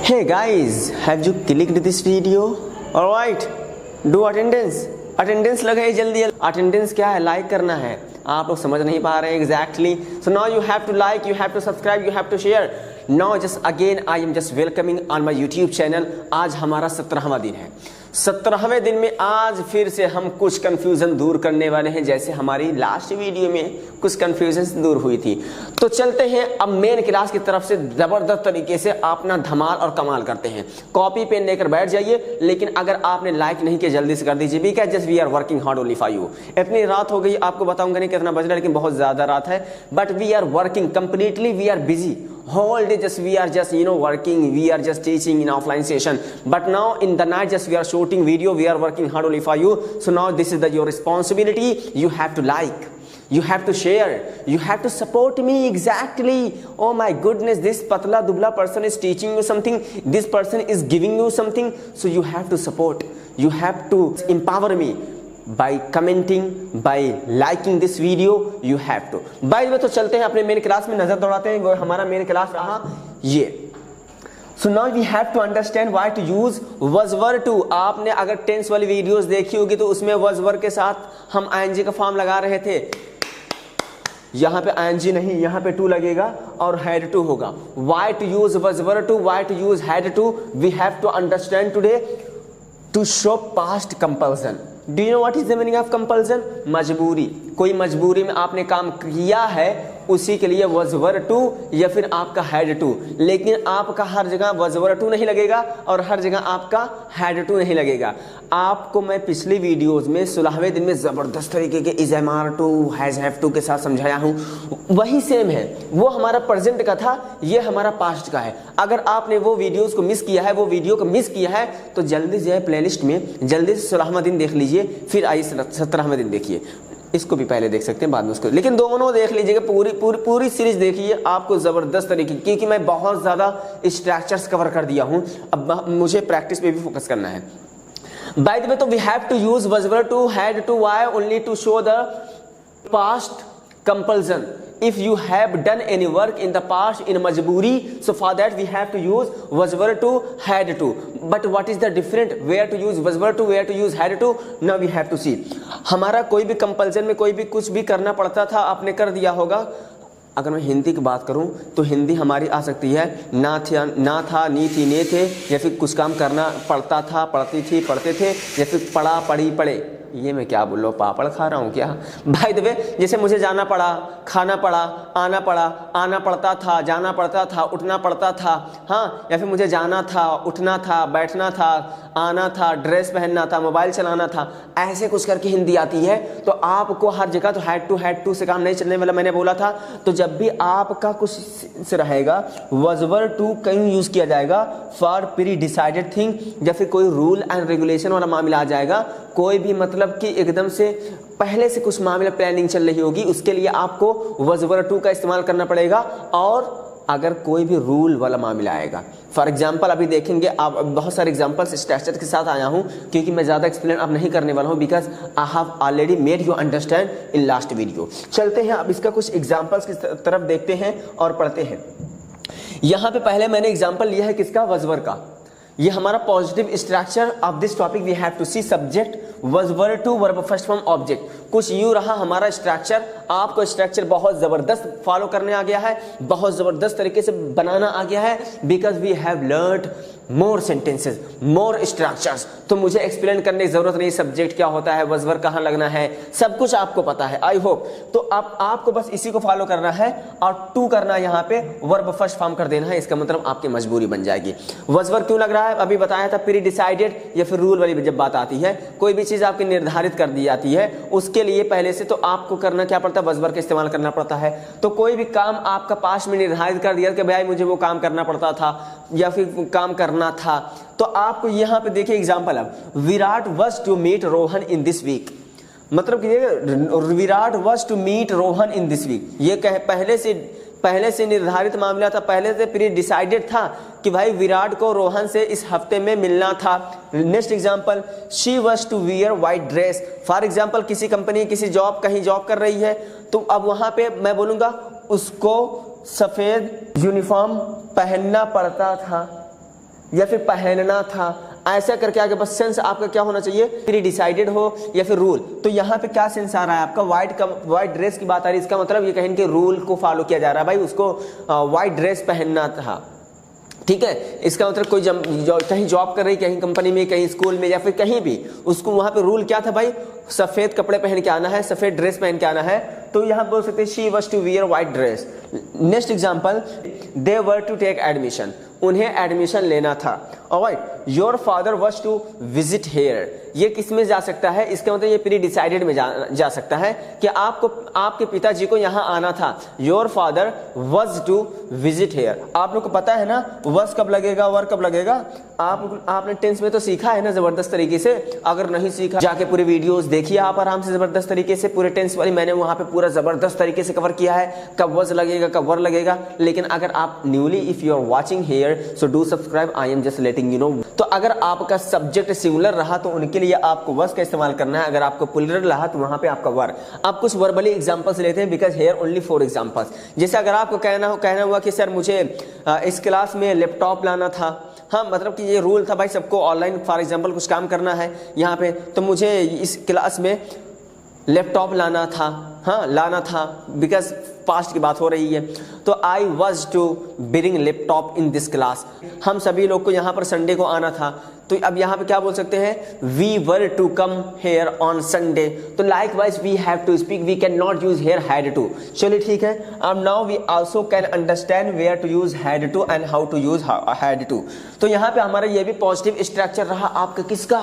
Hey guys, have you clicked this video? Alright, do attendance. Attendance लगाइए जल्दी। Attendance क्या है? लाइक करना है। आप लोग समझ नहीं पा रहे हैं exactly. So now you have to like, you have to subscribe, you have to share. Now just again I am just welcoming on my YouTube channel. आज हमारा 17वां दिन है। 17वें दिन में आज फिर से हम कुछ कंफ्यूजन दूर करने वाले हैं, जैसे हमारी लास्ट वीडियो में कुछ कंफ्यूजन दूर हुई थी। तो चलते हैं अब मेन क्लास की तरफ से जबरदस्त तरीके से अपना धमाल और कमाल करते हैं। कॉपी पेन लेकर बैठ जाइए, लेकिन अगर आपने लाइक नहीं किया जल्दी से कर दीजिए, because just we are working hard only for you. इतनी रात हो गई, आपको बताऊंगा नहीं कितना बज रहा है, लेकिन बहुत ज्यादा रात है, but we are working completely, we are busy whole day, just we are just working, we are just teaching in offline session, but now in the night just we are shooting video, we are working hard only for you. So now this is your responsibility. You have to like, you have to share, you have to support me exactly. Oh my goodness, this patla dubla person is teaching you something, this person is giving you something, so you have to support, you have to empower me by commenting, by liking this video, you have to. by the way, तो चलते हैं अपने main class में नजर दौड़ाते हैं। वो हमारा मेन क्लास रहा ये। So now we have to understand why to use was were to। आपने अगर टेंस वाली वीडियोस देखी होगी तो उसमें was were के साथ हम ing का फॉर्म लगा रहे थे। यहाँ पे ing नहीं, यहाँ पे to लगेगा और had to होगा। Why to use was were to, why to use had to, we have to understand today to show past compulsion। Do you know what is the meaning of compulsion? मजबूरी। कोई मजबूरी में आपने काम किया है, उसी के लिए was were to या फिर आपका had to, लेकिन आपका हर जगह was were to नहीं लगेगा और हर जगह आपका had to नहीं लगेगा। आपको मैं पिछली वीडियोस में 16वें दिन में जबरदस्त तरीके के is am are to has have to के साथ समझाया हूँ, वही सेम है। वो हमारा प्रेजेंट का था, ये हमारा पास्ट का है। अगर आपने वो वीडियोस को मिस किया है, वो वीडियो को मिस किया है, तो जल्दी से प्लेलिस्ट में जल्दी से 16वां दिन देख लीजिए, फिर आइए 17वां दिन देखिए। इसको भी पहले देख सकते हैं, बाद में उसको, लेकिन दोनों देख लीजिएगा, पूरी सीरीज देखिए, आपको जबरदस्त तरीके, क्योंकि मैं बहुत ज्यादा स्ट्रक्चर्स कवर कर दिया हूं, अब मुझे प्रैक्टिस पे भी फोकस करना है। बाय द वे, तो we have to use was were to, had to, why only to show the past compulsion। If you have done any work in the past in majburi, so for that we have to use was were to, had to। But what is the different? Where to use was were to, where to use had to? Now we have to see। हमारा कोई भी compulsion में कोई भी कुछ भी करना पड़ता था, आपने कर दिया होगा। अगर मैं हिंदी की बात करूं तो हिंदी हमारी आ सकती है ना था, नी थी, ने थे, या फिर कुछ काम करना पड़ता था, पढ़ती थी, पढ़ते थे, या फिर पढ़ा, पढ़ी, पढ़े। ये मैं क्या बोल रहा हूँ, पापड़ खा रहा हूँ क्या? बाय द वे, जैसे मुझे जाना पड़ा, खाना पड़ा, आना पड़ा, आना पड़ता था, जाना पड़ता था, उठना पड़ता था, हाँ, या फिर मुझे जाना था, उठना था, बैठना था, आना था, ड्रेस पहनना था, मोबाइल चलाना था, ऐसे कुछ करके हिंदी आती है। तो आपको हर जगह तो हैड टू से काम नहीं चलने वाला, मैंने बोला था। तो जब भी आपका कुछ से रहेगा, was were to कहीं यूज किया जाएगा फॉर प्री डिसाइडेड थिंग, या फिर कोई रूल एंड रेगुलेशन वाला मामला आ जाएगा, कोई भी मतलब कि एकदम से पहले से कुछ मामला प्लानिंग चल रही होगी, उसके लिए आपको was were to का इस्तेमाल करना पड़ेगा। और अगर कोई भी रूल वाला मामला आएगा, फॉर एग्जाम्पल अभी देखेंगे, आप बहुत सारे एग्जाम्पल्स स्ट्रक्चर के साथ आया हूं, क्योंकि मैं ज़्यादा एक्सप्लेन अब नहीं करने वाला हूं, because I have already made you understand in last video. चलते हैं अब इसका कुछ एग्जाम्पल्स की तरफ देखते हैं और पढ़ते हैं। यहाँ पे पहले मैंने एग्जाम्पल लिया है किसका? was were का। ये हमारा positive structure of this topic. We have to see subject, was were to, verb first form, object. कुछ यूं रहा हमारा स्ट्रक्चर। आपको स्ट्रक्चर बहुत जबरदस्त फॉलो करने आ गया है, बहुत जबरदस्त तरीके से बनाना आ गया है, because we have learned more sentences, more structures. तो मुझे एक्सप्लेन करने की जरूरत नहीं, सब्जेक्ट क्या होता है, was were कहाँ लगना है, सब कुछ आपको पता है, आई होप। तो अब आपको बस इसी को फॉलो करना है और टू करना, यहाँ पे वर्ब फर्स्ट फॉर्म कर देना है। इसका मतलब आपकी मजबूरी बन जाएगी। was were क्यों लग रहा है? अभी बताया था, प्री डिसाइडेड या फिर रूल वाली जब बात आती है, कोई भी चीज आपकी निर्धारित कर दी जाती है, उसके लिए पहले से तो आपको करना क्या पड़ता है? was were का इस्तेमाल करना पड़ता है। तो कोई भी काम आपका पास में निर्धारित कर दिया कि भाई मुझे वो काम करना पड़ता था या फिर काम करना था, तो आपको यहाँ पे देखिए एग्जाम्पल। अब Virat was to meet Rohan in this week, मतलब कि Virat was to meet Rohan in this week, ये पहले से निर्धारित मामला था, पहले से प्री डिसाइडेड था कि भाई विराट को रोहन से इस हफ्ते में मिलना था। Next example, she was to wear white dress. For example, किसी कंपनी कहीं जॉब कर रही है, तो अब वहां पे मैं बोलूंगा उसको सफेद यूनिफॉर्म पहनना पड़ता था। या फिर पहनना था, ऐसा करके आगे बस सेंस आपका क्या होना चाहिए, प्री डिसाइडेड हो या फिर रूल। तो यहाँ पे क्या सेंस आ रहा है आपका, व्हाइट ड्रेस की बात आ रही है, इसका मतलब ये कहें कि रूल को फॉलो किया जा रहा है, भाई उसको व्हाइट ड्रेस पहनना था, ठीक है। इसका मतलब कोई कहीं जॉब कर रही, कहीं कंपनी में, कहीं स्कूल में या फिर कहीं भी, उसको वहां पे रूल क्या था भाई, सफेद कपड़े पहन के आना है, सफेद ड्रेस पहन के आना है। तो यहाँ बोल सकते हैं she was to wear white dress. Next example, they were to take admission, उन्हें एडमिशन लेना था। Alright, your father was to visit here, ये किस में जा सकता है, इसका मतलब ये प्री डिसाइडेड में जा सकता है कि आपको, आपके पिताजी को यहाँ आना था। Your father was to visit here, आप लोग को पता है ना वाज कब लगेगा, वर कब लगेगा, आपने टेंस में तो सीखा है ना जबरदस्त तरीके से। अगर नहीं सीखा जाके पूरे वीडियोस देखिए आप आराम से जबरदस्त तरीके से, पूरे टेंस वाली मैंने वहां पे पूरा जबरदस्त तरीके से कवर किया है, कब वाज लगेगा, कब वर लगेगा। लेकिन अगर आप newly if you are watching here so do subscribe, I am just letting you know. तो अगर आपका सब्जेक्ट सिंगुलर रहा तो उनके लिए आपको वाज का इस्तेमाल करना है, अगर आपको प्लूरल रहा तो वहां पे आपका वर। आप कुछ वर्बली एग्जांपल्स लेते हैं बिकॉज हियर ओनली 4 एग्जांपल्स। जैसे अगर आपको कहना हुआ कि सर मुझे इस क्लास में लैपटॉप लाना था, हाँ मतलब कि ये रूल था भाई सबको ऑनलाइन फॉर एग्जांपल कुछ काम करना है यहाँ पे, तो मुझे इस क्लास में लैपटॉप लाना था, हाँ लाना था, बिकॉज पास्ट की बात हो रही है। तो I was to bring laptop in this class, हम सभी लोग को यहाँ पर संडे को आना था। तो अब यहाँ पे क्या बोल सकते हैं, we were to come here on Sunday. तो likewise we have to speak, we can not use here had to. चलिए ठीक है, अब now we also can understand where to use had to and how to use had to. तो यहाँ पे हमारा ये भी पॉजिटिव स्ट्रक्चर रहा आपका, किसका,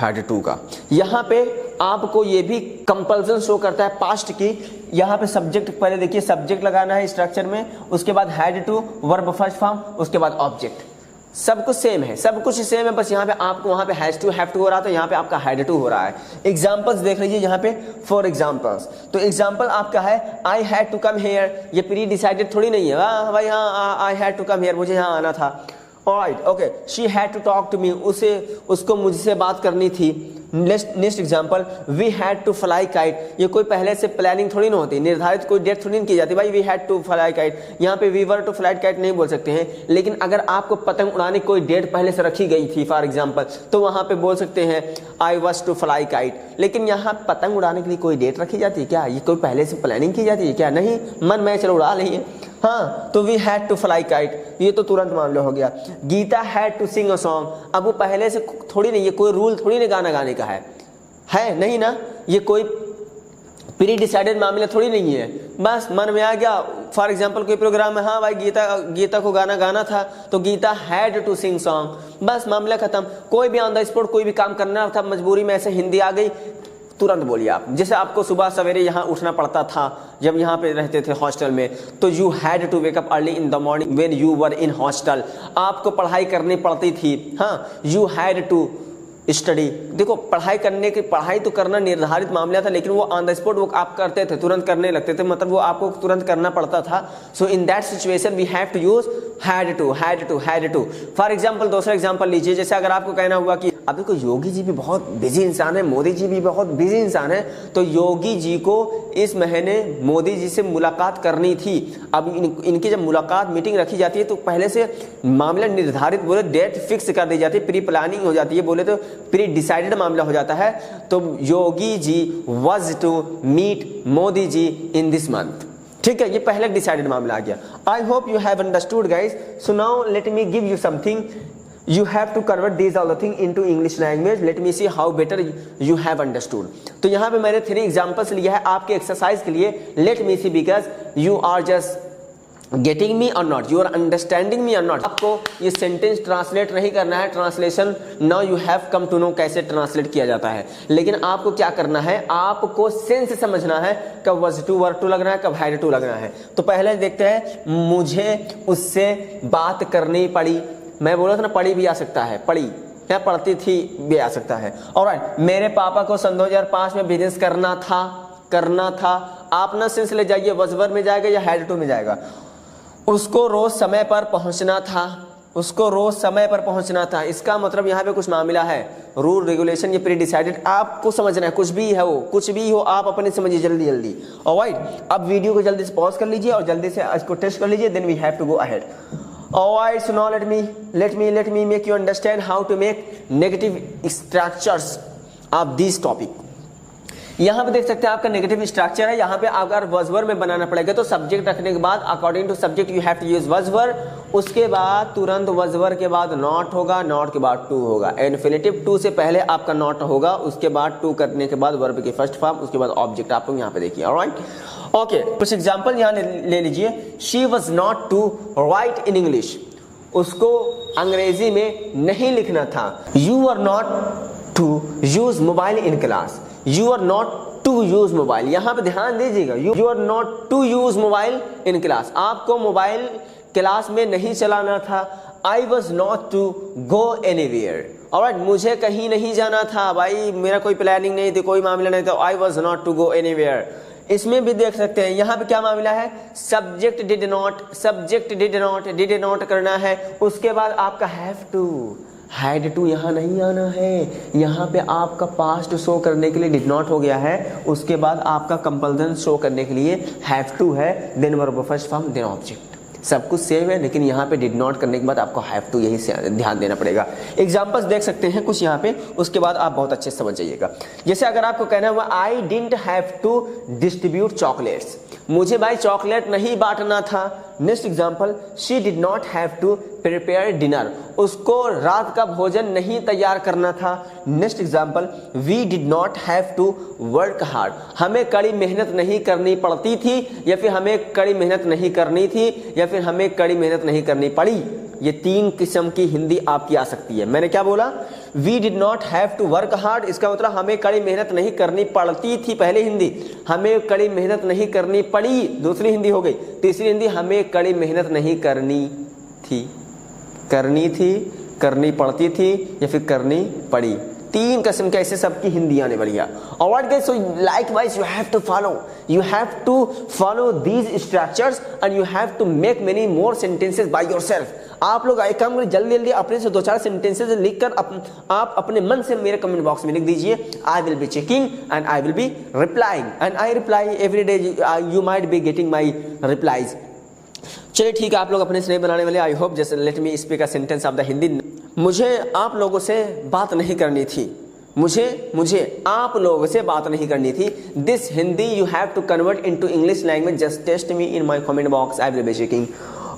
हैड टू का। यहाँ पे आपको ये भी कंपल्सन शो करता है पास्ट की। यहाँ पे सब्जेक्ट पहले देखिए, सब्जेक्ट लगाना है स्ट्रक्चर में, उसके बाद had to, verb first form, उसके बाद ऑब्जेक्ट। सब कुछ सेम है, सब कुछ सेम है, बस यहाँ पे आपको वहाँ पे हैज टू हैव टू हो रहा था, यहाँ पे आपका हैड टू हो रहा है। एग्जांपल्स देख लीजिए यहाँ पे, फॉर एग्जांपल्स। तो एग्जांपल आपका है I had to come here, ये प्री डिसाइडेड थोड़ी नहीं है, हाँ भाई हाँ I had to come here, मुझे यहाँ आना था। Alright, okay, she had to talk to me, उसको मुझसे बात करनी थी। Next example, we had to fly kite, ये कोई पहले से प्लानिंग थोड़ी ना होती, निर्धारित कोई डेट थोड़ी नहीं की जाती, भाई we had to fly kite. यहाँ पे we were to fly kite नहीं बोल सकते हैं, लेकिन अगर आपको पतंग उड़ाने की कोई डेट पहले से रखी गई थी फॉर एग्जांपल, तो वहां पे बोल सकते हैं I was to fly kite. लेकिन यहाँ पतंग उड़ाने के लिए कोई डेट रखी जाती है क्या, ये कोई पहले से प्लानिंग की जाती है क्या, नहीं, मन में चलो उड़ा लिए, हाँ। तो we had to fly kite, ये तो तुरंत मामला हो गया। Geeta had to sing a song, अब वो पहले से थोड़ी नहीं, ये कोई रूल थोड़ी नहीं गाना गाने का है नहीं ना, ये कोई प्री डिसाइडेड मामला थोड़ी नहीं है, बस मन में आ गया। फॉर एग्जांपल कोई प्रोग्राम है, हाँ भाई गीता को गाना गाना था, तो Geeta had to sing song, बस मामला खत्म। कोई भी ऑन द स्पॉट कोई भी काम करना था, मजबूरी में ऐसे हिंदी आ गई, तुरंत बोलिए आप। जैसे आपको सुबह सवेरे यहाँ उठना पड़ता था जब यहाँ पे रहते थे हॉस्टल में, तो you had to wake up early in the morning when you were in hostel, आपको पढ़ाई करनी पड़ती थी, हाँ, यू हैड टू स्टडी। देखो पढ़ाई तो करना निर्धारित मामला था, लेकिन वो ऑन द स्पॉट वो आप करते थे, तुरंत करने लगते थे, मतलब वो आपको तुरंत करना पड़ता था। So in that situation we have to use had to. For example दूसरा एग्जांपल लीजिए, जैसे अगर आपको कहना हुआ कि अब देखो योगी जी भी बहुत बिजी इंसान है, मोदी जी भी बहुत बिजी इंसान है, तो योगी जी को इस महीने मोदी जी से मुलाकात करनी थी। अब इनकी जब मुलाकात मीटिंग रखी जाती है तो पहले से मामला निर्धारित, बोले डेट फिक्स कर दी जाती है, प्री प्लानिंग हो जाती है, बोले तो प्री डिसाइडेड मामला हो जाता है। तो Yogi ji was to meet Modi ji in this month, ठीक है, ये पहले डिसाइडेड मामला आ गया। I hope you have understood guys. So now let me give you something, you have to convert these all the thing into English language. Let me see how better you have understood. तो यहाँ पे मैंने 3 examples लिया है आपके exercise के लिए। Let me see because you are just getting me or not, you are understanding me or not. आपको ये सेंटेंस ट्रांसलेट नहीं करना है, translation now you have come to know कैसे ट्रांसलेट किया जाता है, लेकिन आपको क्या करना है, आपको सेंस समझना है, कब was to were to लगना है, कब had to लगना है। तो पहले देखते हैं, मुझे उससे बात करनी पड़ी, मैं बोला था ना पढ़ी भी आ सकता है, पढ़ी या पढ़ती थी भी आ सकता है। ऑलराइट, मेरे पापा को सन 2005 में बिजनेस करना था। आप ना सेंस ले जाइए, वजवर में जाएगा या हैड टू में जाएगा। उसको रोज समय पर पहुंचना था, इसका मतलब यहाँ पे कुछ मामला है, रूल रेगुलेशन, ये प्री डिसाइडेड, आपको समझना है, कुछ भी हो आप अपने समझिए जल्दी। ऑलराइट, अब वीडियो को जल्दी से पॉज कर लीजिए और जल्दी से इसको टेस्ट कर लीजिए, then we have to go ahead. Alright, so now let me make you understand how to make negative structures of this topic. यहाँ पे देख सकते हैं आपका नेगेटिव स्ट्रक्चर है। यहाँ पे अगर वजवर में बनाना पड़ेगा तो सब्जेक्ट रखने के बाद according to subject you have to use was were, उसके बाद तुरंत वजवर के बाद नॉट होगा, नॉट के बाद टू होगा, इन्फिनिटिव टू से पहले आपका नॉट होगा, उसके बाद टू करने के बाद वर्ब की फर्स्ट फॉर्म, उसके बाद ऑब्जेक्ट। आप लोग यहाँ पे देखिए। ऑलराइट, ओके, कुछ एग्जांपल यहाँ ले लीजिए। She was not to write in English, उसको अंग्रेजी में नहीं लिखना था। You are not to use mobile in class, you are not to use mobile, यहां पे ध्यान दीजिएगा, you are not to use mobile in class, आपको मोबाइल क्लास में नहीं चलाना था। I was not to go anywhere, alright, मुझे कहीं नहीं जाना था भाई, मेरा कोई प्लानिंग नहीं थी, कोई मामला नहीं था। I was not to go anywhere. इसमें भी देख सकते हैं यहाँ पे क्या मामला है, सब्जेक्ट डिड नॉट करना है, उसके बाद आपका हैव टू, हैड टू यहाँ नहीं आना है, यहाँ पे आपका पास्ट शो करने के लिए डिड नॉट हो गया है, उसके बाद आपका कंपल्सन शो करने के लिए हैव टू है, then verb first form, then object. सब कुछ सेम है, लेकिन यहाँ पे डिड नॉट करने के बाद आपको हैव टू यही से ध्यान देना पड़ेगा। एग्जांपल्स देख सकते हैं कुछ यहाँ पे, उसके बाद आप बहुत अच्छे से समझ जाइएगा। जैसे अगर आपको कहना हुआ I didn't have to distribute chocolates, मुझे भाई चॉकलेट नहीं बांटना था। Next example, she did not have to prepare dinner, उसको रात का भोजन नहीं तैयार करना था। Next example, we did not have to work hard, हमें कड़ी मेहनत नहीं करनी पड़ती थी, या फिर हमें कड़ी मेहनत नहीं करनी थी, या फिर हमें कड़ी मेहनत नहीं करनी पड़ी। ये तीन किस्म की हिंदी आपकी आ सकती है। मैंने क्या बोला, we did not have to work hard, इसका मतलब हमें कड़ी मेहनत नहीं करनी पड़ती थी, पहले हिंदी। हमें कड़ी मेहनत नहीं करनी पड़ी, दूसरी हिंदी हो गई। तीसरी हिंदी, हमें कड़ी मेहनत नहीं करनी थी, करनी पड़ती थी, या फिर करनी पड़ी। तीन किस्म के ऐसे सबकी हिंदी आने वाली है। Alright guys, so likewise you have to follow these structures and you have to make many more sentences by yourself. आप लोग एक काम करिए, जल्दी जल्दी अपने से 2-4 सेंटेंसेस लिखकर आप अपने मन से मेरे कमेंट बॉक्स में लिख दीजिए। आई will be checking and I will be replying and I reply every day, you might be getting my replies. चलिए ठीक है, आप लोग अपने से नहीं बनाने वाले। आई होप जैसे let me speak a sentence of the Hindi. मुझे आप लोगों से बात नहीं करनी थी, मुझे आप लोगों से बात नहीं करनी थी। This Hindi you have to convert into English language, just test me in my comment box, I will be checking.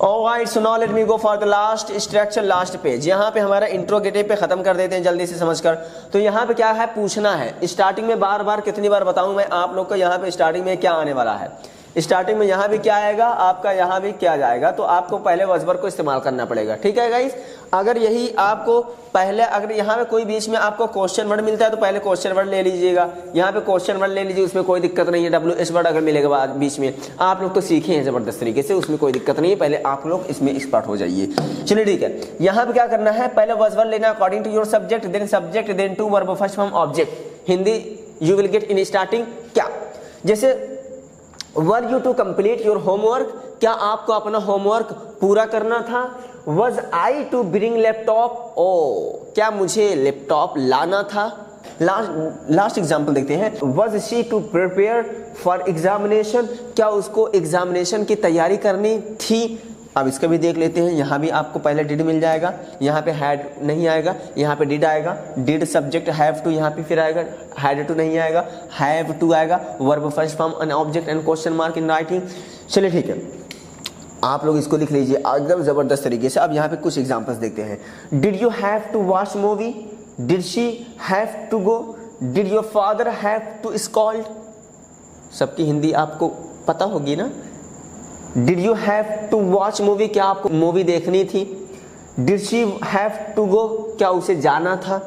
Alright, so now let me go for the last structure, last page. यहाँ पे हमारा interrogative पे खत्म कर देते हैं जल्दी से समझकर। तो यहाँ पे क्या है, पूछना है। स्टार्टिंग में बार बार कितनी बार बताऊं मैं आप लोग को, यहाँ पे स्टार्टिंग में क्या आने वाला है। स्टार्टिंग में यहाँ भी क्या आएगा आपका, यहाँ भी क्या जाएगा, तो आपको पहले वजवर को इस्तेमाल करना पड़ेगा। ठीक है गाइस, अगर यही आपको पहले, अगर यहाँ पे कोई बीच में आपको क्वेश्चन वर्ड मिलता है तो पहले क्वेश्चन वर्ड ले लीजिएगा। यहाँ पे क्वेश्चन वर्ड ले लीजिए, उसमें कोई दिक्कत नहीं है। WH वर्ड अगर मिलेगा बाद बीच में, आप लोग तो सीखे हैं जबरदस्त तरीके से, उसमें कोई दिक्कत नहीं है। पहले आप लोग इसमें एक्सपर्ट हो जाइए। चलिए ठीक है, यहाँ पे क्या करना है, पहले वजवर लेना according to your subject, then to verb first form object. Hindi you will get in starting क्या, जैसे were you to complete your homework, क्या आपको अपना होमवर्क पूरा करना था। Was I to bring laptop, ओ क्या मुझे लैपटॉप लाना था। लास्ट एग्जाम्पल देखते हैं, was she to prepare for examination, क्या उसको एग्जामिनेशन की तैयारी करनी थी। अब इसका भी देख लेते हैं, यहाँ भी आपको पहले डिड मिल जाएगा, यहाँ पे हैड नहीं आएगा, यहाँ पे डिड आएगा। डिड सब्जेक्ट हैव टू, यहाँ पे फिर आएगा हैड टू नहीं आएगा, हैव टू आएगा, verb first form an object and question mark in writing. चलिए ठीक है, आप लोग इसको लिख लीजिए एकदम जबरदस्त तरीके से। अब यहाँ पे कुछ एग्जांपल्स देखते हैं। Did you have to watch movie, did she have to go, did your father have to scold. सबकी हिंदी आपको पता होगी ना। Did you have to watch movie, क्या आपको मूवी देखनी थी। Did she have to go, क्या उसे जाना था।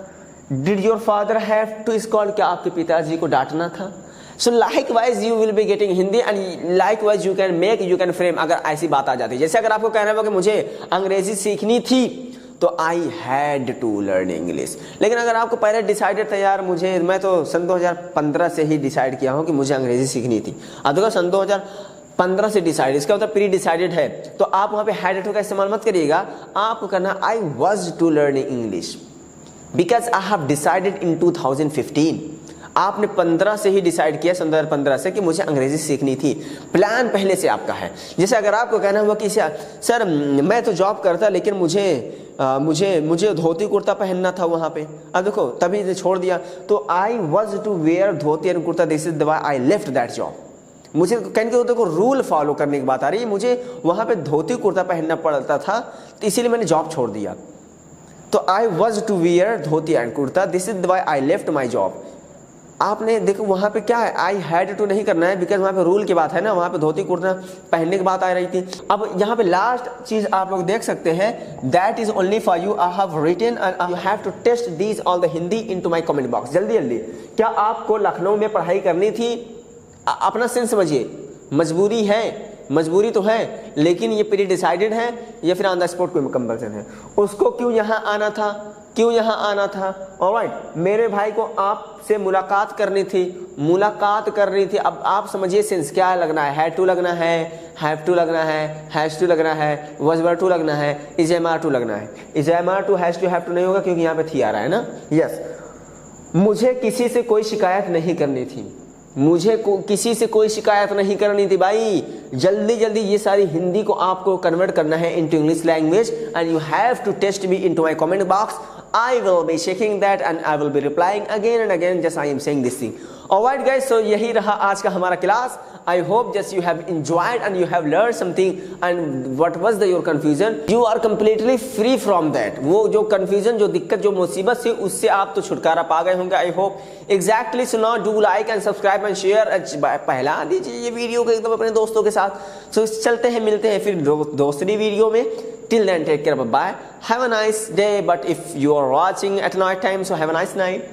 Did your father have to scold, क्या आपके पिताजी को डांटना था। So likewise you will be getting Hindi and likewise you can frame. अगर ऐसी बात आ जाती है, जैसे अगर आपको कहना है कि मुझे अंग्रेजी सीखनी थी, तो I had to learn English. लेकिन अगर आपको पहले डिसाइडेड था, यार मैं तो सन 2015 से ही डिसाइड किया हूँ कि मुझे अंग्रेजी सीखनी थी। अब देखो सन 2015 से डिसाइड, इसका मतलब प्री डिसाइडेड है, तो आप वहाँ पे हैड टू का इस्तेमाल मत करिएगा। आपको करना I was to learn English because I have decided in 2015। आपने 15 से ही डिसाइड किया, सन 2015 से, कि मुझे अंग्रेजी सीखनी थी। प्लान पहले से आपका है। जैसे अगर आपको कहना हुआ कि सर मैं तो जॉब करता लेकिन मुझे धोती कुर्ता पहनना था वहाँ पे, अब देखो तभी छोड़ दिया। तो I was to wear dhoti and kurta, this is why I left that job. मुझे कहने के देखो रूल फॉलो करने की बात आ रही है, मुझे वहाँ पे धोती कुर्ता पहनना पड़ता था तो इसीलिए मैंने जॉब छोड़ दिया। तो I was to wear dhoti and kurta, this is why I left my job. आपने देखो वहाँ पे क्या है, आई हैड टू नहीं करना है, बिकॉज वहाँ पे रूल की बात है ना, वहाँ पे धोती कुर्ता पहनने की बात आ रही थी। अब यहाँ पे लास्ट चीज आप लोग देख सकते हैं, that is only for you, I have written and you have to test these all the Hindi into my comment box. जल्दी जल्दी, क्या आपको लखनऊ में पढ़ाई करनी थी? अपना सेंस समझिए, मजबूरी है, मजबूरी तो है, लेकिन ये प्री डिसाइडेड है या फिर ऑन द स्पॉट कोई कंपल्सन है? उसको क्यों यहाँ आना था, क्यों यहाँ आना था? ऑलराइट, मेरे भाई को आपसे मुलाकात करनी थी, मुलाकात करनी थी। अब आप समझिए सेंस क्या लगना है, हैड टू लगना है, हैव टू लगना है, हैज टू लगना है, वॉज वर टू लगना है, इज एम आर टू लगना है। Is M R two has to have two नहीं होगा क्योंकि यहाँ पे थी आ रहा है ना। यस, मुझे किसी से कोई शिकायत नहीं करनी थी, मुझे किसी से कोई शिकायत नहीं करनी थी भाई। जल्दी जल्दी ये सारी हिंदी को आपको कन्वर्ट करना है into English language and you have to test me into my comment box. I will be checking that and I will be replying again and again, just I am saying this thing. Alright guys, so यही रहा आज का हमारा class. I hope just you have enjoyed and you have learned something and what was your confusion, you are completely free from that। वो जो confusion, जो दिक्कत, जो मुसीबत थी, उससे आप तो छुटकारा पा गए होंगे। I hope exactly, so now do like and subscribe and share। पहला दीजिए ये वीडियो को एकदम अपने दोस्तों के साथ। so चलते हैं, मिलते हैं फिर दूसरी वीडियो में। Till then, take care, bye bye, have a nice day, but if you are watching at night time, so have a nice night।